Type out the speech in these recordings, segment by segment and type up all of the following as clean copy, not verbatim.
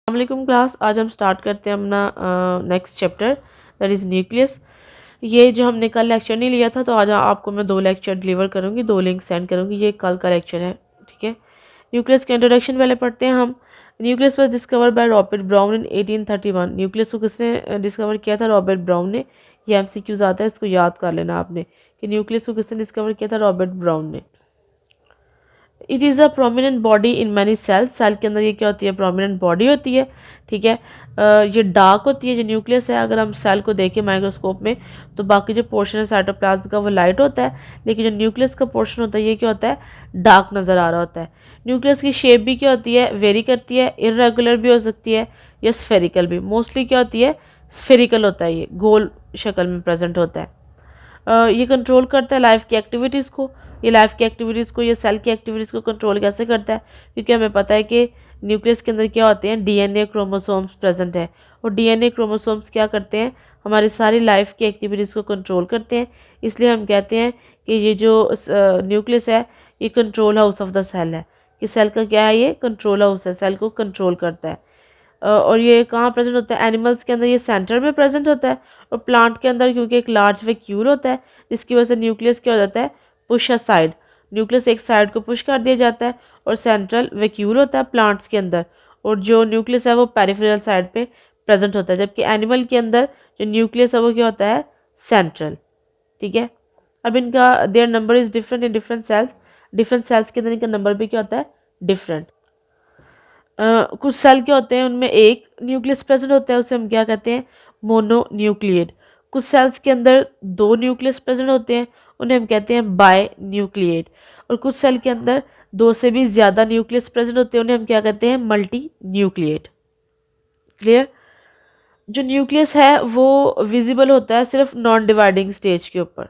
अस्सलामुअलैकुम क्लास। आज हम स्टार्ट करते हैं अपना next chapter that is nucleus. ये जो हमने कल लेक्चर नहीं लिया था तो आज आपको मैं 2 लेक्चर डिलीवर करूँगी, 2 लिंक सेंड करूँगी। ये कल का लेक्चर है, ठीक है। न्यूक्लियस का इंट्रोडक्शन पहले पढ़ते हैं हम। Nucleus was discover by Robert brown in 1831। Nucleus को किसने डिस्कवर किया था? रॉबर्ट ब्राउन ने। ये MCQs आता है, इसको याद कर लेना आपने कि न्यूक्लियस को किसने डिस्कवर किया था? रॉबर्ट ब्राउन ने। It is a prominent body in many cells. Cell के अंदर ये क्या होती है? प्रोमिनेंट बॉडी होती है, ठीक है। ये डार्क होती है जो न्यूक्लियस है। अगर हम सेल को देखें माइक्रोस्कोप में तो बाकी जो पोर्शन है साइटोप्लाज्म का वो लाइट होता है, लेकिन जो न्यूक्लियस का पोर्शन होता है ये क्या होता है? डार्क नज़र आ रहा होता है। न्यूक्लियस की शेप भी क्या होती है? वेरी करती है, इर्रेगुलर भी हो सकती है या स्फेरिकल भी। मोस्टली क्या होती है? स्फेरिकल होता है, ये गोल शक्ल में प्रेजेंट होता है। ये कंट्रोल करता है लाइफ की एक्टिविटीज़ को। ये लाइफ की एक्टिविटीज़ को, ये सेल की एक्टिविटीज़ को कंट्रोल कैसे करता है? क्योंकि हमें पता है कि न्यूक्लियस के अंदर क्या होते हैं? डीएनए क्रोमोसोम्स प्रेजेंट है, और डीएनए क्रोमोसोम्स क्या करते हैं? हमारी सारी लाइफ की एक्टिविटीज़ को कंट्रोल करते हैं। इसलिए हम कहते हैं कि ये जो न्यूक्लियस है ये control house of the cell है, कि सेल का क्या है? ये कंट्रोल हाउस है, सेल को कंट्रोल करता है। और ये कहाँ प्रेजेंट होता है? एनिमल्स के अंदर ये सेंटर में प्रेजेंट होता है, और प्लांट के अंदर क्योंकि एक लार्ज वैक्यूल होता है जिसकी वजह से न्यूक्लियस क्या हो जाता है? Push aside. न्यूक्लियस एक साइड को पुश कर दिया जाता है, और सेंट्रल वैक्यूल होता है प्लांट्स के अंदर, और जो न्यूक्लियस है वो पेरिफेरल साइड पे प्रेजेंट होता है। जबकि एनिमल के अंदर जो न्यूक्लियस है वो क्या होता है? सेंट्रल, ठीक है। अब इनका their number is different in different cells. Different cells के अंदर इनका नंबर भी क्या होता है? डिफरेंट। कुछ सेल क्या होते हैं उनमें एक न्यूक्लियस प्रेजेंट होता है, उसे हम क्या कहते हैं? मोनोन्यूक्लिएट। कुछ सेल्स के अंदर 2 न्यूक्लियस प्रेजेंट होते हैं, उन्हें हम कहते हैं बाय न्यूक्लिएट। और कुछ सेल के अंदर 2 से भी ज़्यादा न्यूक्लियस प्रेजेंट होते हैं, उन्हें हम क्या कहते हैं? Multi nucleate. क्लियर? जो न्यूक्लियस है वो विजिबल होता है सिर्फ नॉन डिवाइडिंग स्टेज के ऊपर,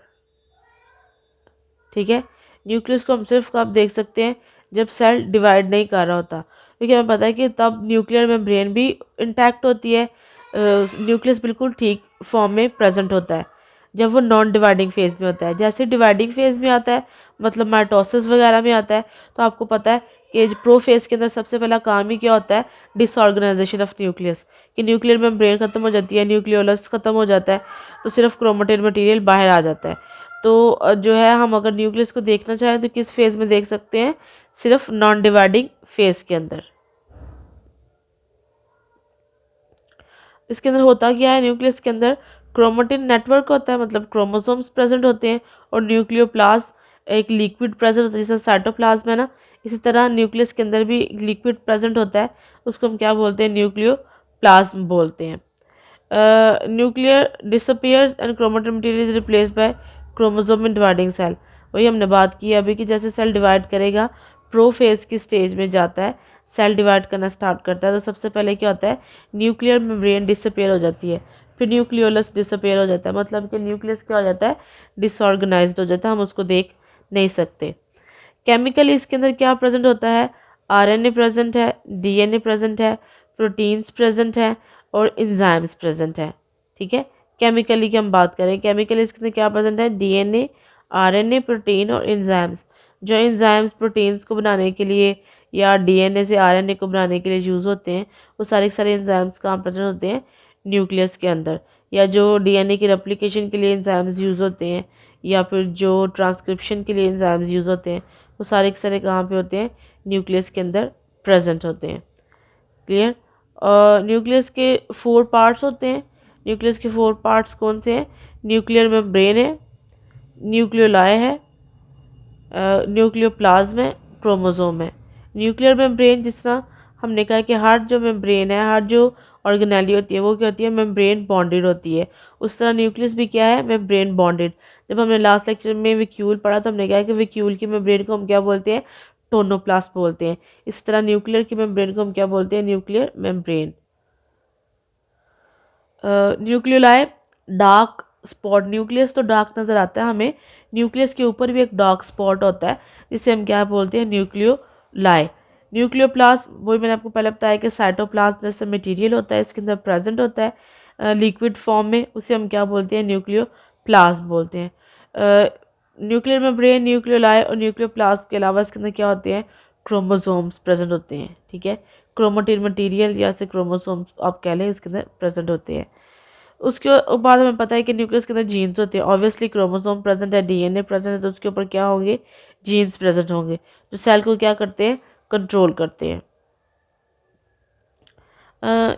ठीक है। न्यूक्लियस को हम सिर्फ कब देख सकते हैं? जब सेल डिवाइड नहीं कर रहा होता, क्योंकि हमें पता है कि तब न्यूक्लियर मेम्ब्रेन भी इंटैक्ट होती है। न्यूक्लियस बिल्कुल ठीक फॉर्म में प्रेजेंट होता है जब वो नॉन डिवाइडिंग फेज में होता है। जैसे डिवाइडिंग फेज में आता है, मतलब माइटोसिस वगैरह में आता है, तो आपको पता है कि प्रो फेज के अंदर सबसे पहला काम ही क्या होता है? Disorganisation of nucleus. कि न्यूक्लियर मेम्ब्रेन खत्म हो जाती है, न्यूक्लियोलस खत्म हो जाता है, तो सिर्फ क्रोमेटिन मटेरियल बाहर आ जाता है। तो जो है हम अगर न्यूक्लियस को देखना चाहें तो किस फेज में देख सकते हैं? सिर्फ नॉन डिवाइडिंग फेज के अंदर। इसके अंदर होता क्या है? न्यूक्लियस के अंदर क्रोमेटिन नेटवर्क होता है, मतलब क्रोमोसोम्स प्रेजेंट होते हैं, और न्यूक्लियोप्लाज्म एक लिक्विड प्रेजेंट होता है जैसे साइटोप्लाज्म है ना। इसी तरह न्यूक्लियस के अंदर भी लिक्विड प्रेजेंट होता है, उसको हम क्या बोलते हैं? न्यूक्लियोप्लाज्म बोलते हैं। Nuclear disappears and chromatin material is replaced by chromosome in dividing cell. वही हमने बात की अभी कि जैसे सेल डिवाइड करेगा, प्रोफेज की स्टेज में जाता है, सेल डिवाइड करना स्टार्ट करता है, तो सबसे पहले क्या होता है? न्यूक्लियर मेम्ब्रेन डिसअपियर हो जाती है, फिर न्यूक्लियोलस डिसअपियर हो जाता है, मतलब कि न्यूक्लियस क्या हो जाता है? डिसऑर्गेनाइज्ड हो जाता है, हम उसको देख नहीं सकते। केमिकली इसके अंदर क्या प्रेजेंट होता है? RNA प्रेजेंट है, DNA प्रेजेंट है, प्रोटीन्स प्रेजेंट है, और इंजाइम्स प्रेजेंट है, ठीक है। केमिकली की हम बात करें, केमिकली इसके अंदर क्या प्रेजेंट है? DNA, RNA, प्रोटीन और इंजाइम्स। जो इंजाइम्स प्रोटीन्स को बनाने के लिए या DNA से RNA को बनाने के लिए यूज़ होते हैं, वो सारे के सारे इंजाइम्स कहाँ प्रेजेंट होते हैं? न्यूक्लियस के अंदर। या जो DNA की रेप्लिकेशन के लिए इंजाइम्स यूज़ होते हैं, या फिर जो ट्रांसक्रिप्शन के लिए इंजाइम्स यूज़ होते हैं, वो सारे के सारे कहाँ पे होते हैं? न्यूक्लियस के अंदर प्रेजेंट होते हैं। क्लियर? और न्यूक्लियस के 4 पार्ट्स होते हैं। न्यूक्लियस के 4 पार्ट्स कौन से हैं? न्यूक्लियर मेम्ब्रेन है, न्यूक्लियोलाई है, न्यूक्लियोप्लाज्म है, क्रोमोसोम है। न्यूक्लियर मेम्ब्रेन, जिस तरह हमने कहा कि हर जो मेम्ब्रेन है, हर जो ऑर्गेनेली होती है वो क्या होती है? मेम्ब्रेन बॉन्डेड होती है। उस तरह न्यूक्लियस भी क्या है? Membrane bonded. जब हमने लास्ट लेक्चर में वैक्यूल पढ़ा तो हमने कहा कि वैक्यूल की मेम्ब्रेन को हम क्या बोलते हैं? टोनोप्लास्ट बोलते हैं। इस तरह न्यूक्लियर की मेम्ब्रेन को हम क्या बोलते हैं? Nuclear membrane. Nucleoli dark spot. Nucleus तो डार्क नज़र आता है हमें, न्यूक्लियस के ऊपर भी एक डार्क स्पॉट होता है जिसे हम क्या बोलते हैं? न्यूक्लियोलाई। न्यूक्लियोप्लाज्म, वही मैंने आपको पहले बताया कि साइटोप्लाज्म जैसा मटेरियल होता है, इसके अंदर प्रेजेंट होता है लिक्विड फॉर्म में, उसे हम क्या बोलते हैं? न्यूक्लियोप्लाज्म बोलते हैं। न्यूक्लियर मेम्ब्रेन, न्यूक्लियोलाई और न्यूक्लियोप्लाज्म के अलावा इसके अंदर क्या होते हैं? क्रोमोसोम्स प्रेजेंट होते हैं, ठीक है। क्रोमेटिन मटेरियल या से क्रोमोसोम आप कह लें इसके अंदर प्रेजेंट होते हैं। उसके बाद हमें पता है कि न्यूक्लियस के अंदर जीन्स होते हैं। ऑब्वियसली क्रोमोसोम प्रेजेंट है, डीएनए प्रेजेंट है, तो उसके ऊपर क्या होंगे, जीन्स प्रेजेंट होंगे जो सेल को क्या करते हैं, कंट्रोल करते हैं।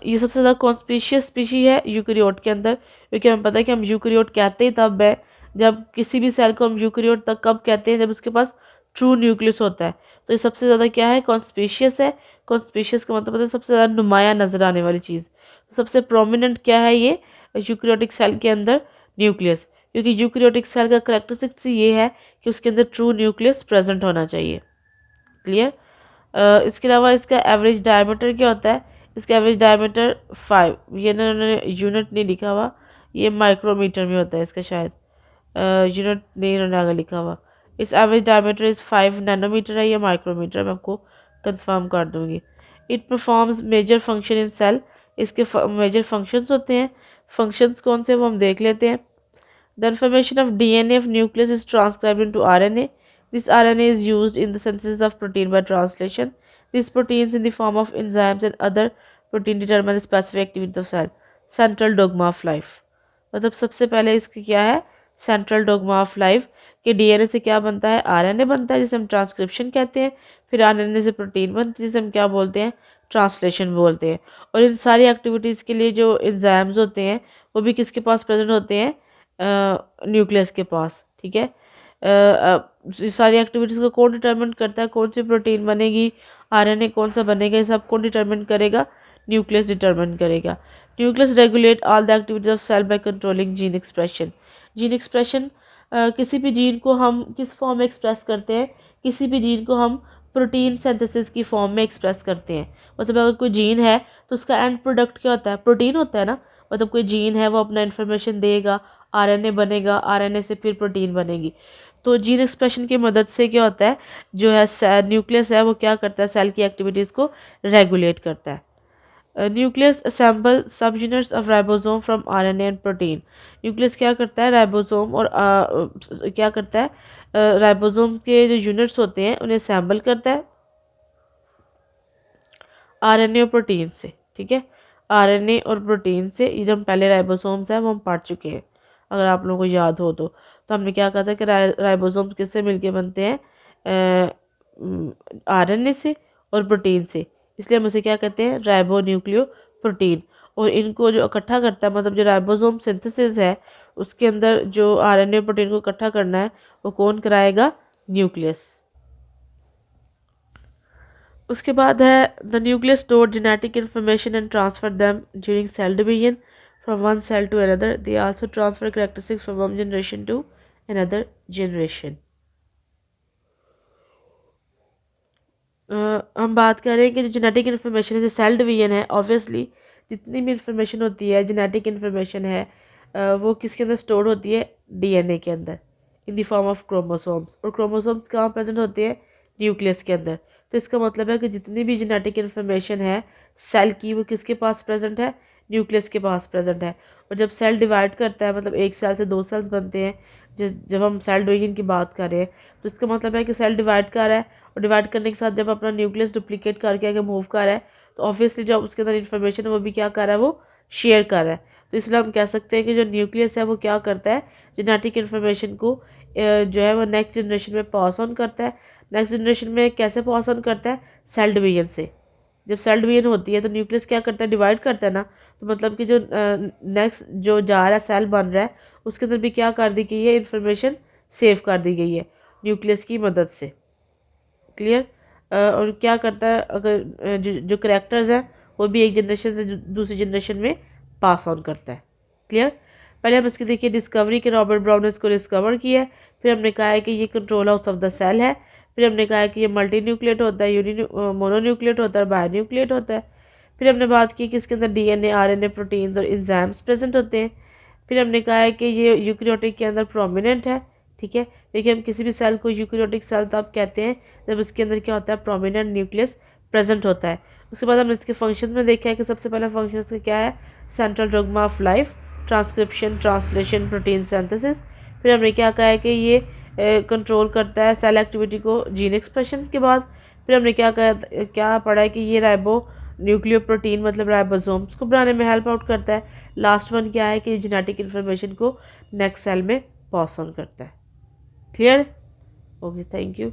ये सबसे ज़्यादा कॉन्स्पिशियस स्पीशी है यूकैरियोट के अंदर, क्योंकि हमें पता है कि हम यूकैरियोट कहते ही तब है जब किसी भी सेल को हम यूकैरियोट तक कब कहते हैं, जब उसके पास ट्रू न्यूक्लियस होता है। तो ये सबसे ज़्यादा क्या है, कॉन्स्पिशियस है। कॉन्स्पिशियस का मतलब है सबसे ज़्यादा नुमाया नज़र आने वाली चीज़। सबसे प्रोमिनेंट क्या है ये यूकैरियोटिक सेल के अंदर, न्यूक्लियस, क्योंकि यूकैरियोटिक सेल का करेक्टरिस्टिक्स ये है कि उसके अंदर ट्रू न्यूक्लियस प्रेजेंट होना चाहिए। क्लियर। इसके अलावा इसका एवरेज डायमीटर क्या होता है, इसका एवरेज डायमीटर 5, ये ना उन्होंने यूनिट नहीं लिखा हुआ, ये माइक्रोमीटर में होता है इसका शायद, यूनिट नहीं इन्होंने आगे लिखा हुआ। Its average diameter is 5 nanometre है या माइक्रोमीटर, मैं आपको कंफर्म कर दूंगी। It performs major function in cell, इसके मेजर फंक्शंस होते हैं। फंक्शंस कौन से वो हम देख लेते हैं। The information of DNA of nucleus is transcribed into RNA. This RNA is used in the synthesis of protein by translation. These proteins in the form of enzymes and other protein determine the specific activity of cell. Central dogma of life. मतलब सबसे पहले इसका क्या है, central dogma of life कि DNA से क्या बनता है, आरएनए बनता है जिसे हम ट्रांसक्रिप्शन कहते हैं। फिर आरएनए से प्रोटीन बनती है जिसे हम क्या बोलते हैं, ट्रांसलेशन बोलते हैं। और इन सारी एक्टिविटीज़ के लिए जो एंजाइम्स होते हैं वो भी किसके पास प्रेजेंट होते हैं, न्यूक्लियस के पास। ठीक है। सारी एक्टिविटीज़ को कौन डिटरमिन करता है, कौन सी प्रोटीन बनेगी, आरएनए कौन सा बनेगा, ये सब कौन डिटरमिन करेगा, न्यूक्लियस डिटरमिन करेगा। Nucleus regulate all the activities of cell by controlling gene expression. Gene expression, किसी भी जीन को हम किस फॉर्म में एक्सप्रेस करते हैं, किसी भी जीन को हम प्रोटीन सिंथेसिस की फॉर्म में एक्सप्रेस करते हैं। मतलब अगर कोई जीन है तो उसका एंड प्रोडक्ट क्या होता है, प्रोटीन होता है ना। मतलब कोई जीन है वो अपना इन्फॉर्मेशन देगा, आरएनए बनेगा, आरएनए से फिर प्रोटीन बनेगी। तो जीन एक्सप्रेशन की मदद से क्या होता है, जो है न्यूक्लियस है वो क्या करता है, सेल की एक्टिविटीज़ को रेगुलेट करता है। न्यूक्लियस असेंबल सब units of ribosome from RNA and protein. Nucleus क्या करता है, राइबोसोम और क्या करता है, राइबोसोम के जो यूनिट्स होते हैं उन्हें असेंबल करता है आरएनए और प्रोटीन से। ठीक है, आरएनए और प्रोटीन से। ये जो हम पहले राइबोसोम्स हैं वो हम पढ़ चुके हैं, अगर आप लोगों को याद हो तो हमने क्या कहा था कि राइबोसोम्स किससे मिलके बनते हैं, आरएनए से और प्रोटीन से। इसलिए हम इसे क्या कहते हैं, राइबो न्यूक्लियो प्रोटीन। और इनको जो इकट्ठा करता है, मतलब जो राइबोसोम सिंथेसिस है उसके अंदर जो आरएनए प्रोटीन को इकट्ठा करना है वो कौन कराएगा, न्यूक्लियस। उसके बाद है the nucleus store genetic information and transfer them during cell division from one cell to another. They also transfer characteristics from one generation to another generation. हम बात कर रहे हैं कि जो जेनेटिक इन्फॉर्मेशन है, जो सेल डिवीजन है, ऑब्वियसली जितनी भी इंफॉर्मेशन होती है, जेनेटिक इन्फॉर्मेशन है, वो किसके अंदर स्टोर होती है, डीएनए के अंदर in the form of chromosomes. और क्रोमोसोम्स कहाँ प्रेजेंट होती है, न्यूक्लियस के अंदर। तो इसका मतलब है कि जितनी भी जेनेटिक इन्फॉर्मेशन है सेल की वो किसके पास प्रेजेंट है, न्यूक्लियस के पास प्रेजेंट है। और जब सेल डिवाइड करता है, मतलब एक सेल से दो सेल्स बनते हैं, जब हम सेल डिवीजन की बात कर रहे हैं, तो इसका मतलब है कि सेल डिवाइड कर रहा है और डिवाइड करने के साथ जब अपना न्यूक्लियस डुप्लीकेट करके आगे मूव कर रहा है, तो ऑब्वियसली जो उसके अंदर इन्फॉर्मेशन है वो भी क्या कर रहा है, वो शेयर कर रहा है। तो इसलिए हम कह सकते हैं कि जो न्यूक्लियस है वो क्या करता है, जेनेटिक इन्फॉर्मेशन को जो है वो नेक्स्ट जनरेशन में पास ऑन करता है। नेक्स्ट जनरेशन में कैसे पास ऑन करता है, सेल डिवीजन से। जब सेल डिवीजन होती है तो न्यूक्लियस क्या करता है, डिवाइड करता है ना। तो मतलब कि जो नेक्स्ट जो जा रहा है, सेल बन रहा है, उसके अंदर भी क्या कर दी गई है, इन्फॉर्मेशन सेव कर दी गई है न्यूक्लियस की मदद से। क्लियर। और क्या करता है, अगर जो करेक्टर्स हैं वो भी एक जनरेशन से दूसरी जनरेशन में पास ऑन करता है। क्लियर। पहले हम इसकी देखिए डिस्कवरी के, रॉबर्ट ब्राउन ने इसको डिस्कवर किया है। फिर हमने कहा है कि ये control house of the cell है। फिर हमने कहा है कि ये मल्टी न्यूक्लिएट होता है, मोनोन्यूक्लिएट होता है, बायोन्यूक्लिएट होता है। फिर हमने बात की कि इसके अंदर डीएनए, आरएनए, प्रोटीन्स और एंजाइम्स प्रेजेंट होते हैं। फिर हमने कहा है कि ये यूकैरियोटिक के अंदर प्रोमिनेंट है। ठीक है, देखिए हम किसी भी सेल को यूकैरियोटिक सेल तब कहते हैं जब उसके अंदर क्या होता है, प्रोमिनेंट न्यूक्लियस प्रेजेंट होता है। उसके बाद हमने इसके फंक्शन में देखा है कि सबसे पहला फंक्शन इसका क्या है, central dogma of life, transcription, translation, protein synthesis. फिर हमने क्या कहा है कि ये कंट्रोल करता है सेल एक्टिविटी को जीन एक्सप्रेशन के बाद। फिर हमने क्या पढ़ा है कि ये राइबो न्यूक्लियोप्रोटीन मतलब राइबोसोम्स को बनाने में हेल्प आउट करता है। लास्ट वन क्या है कि जेनेटिक इन्फॉर्मेशन को नेक्स्ट सेल में पास ऑन करता है। क्लियर? Okay, thank you.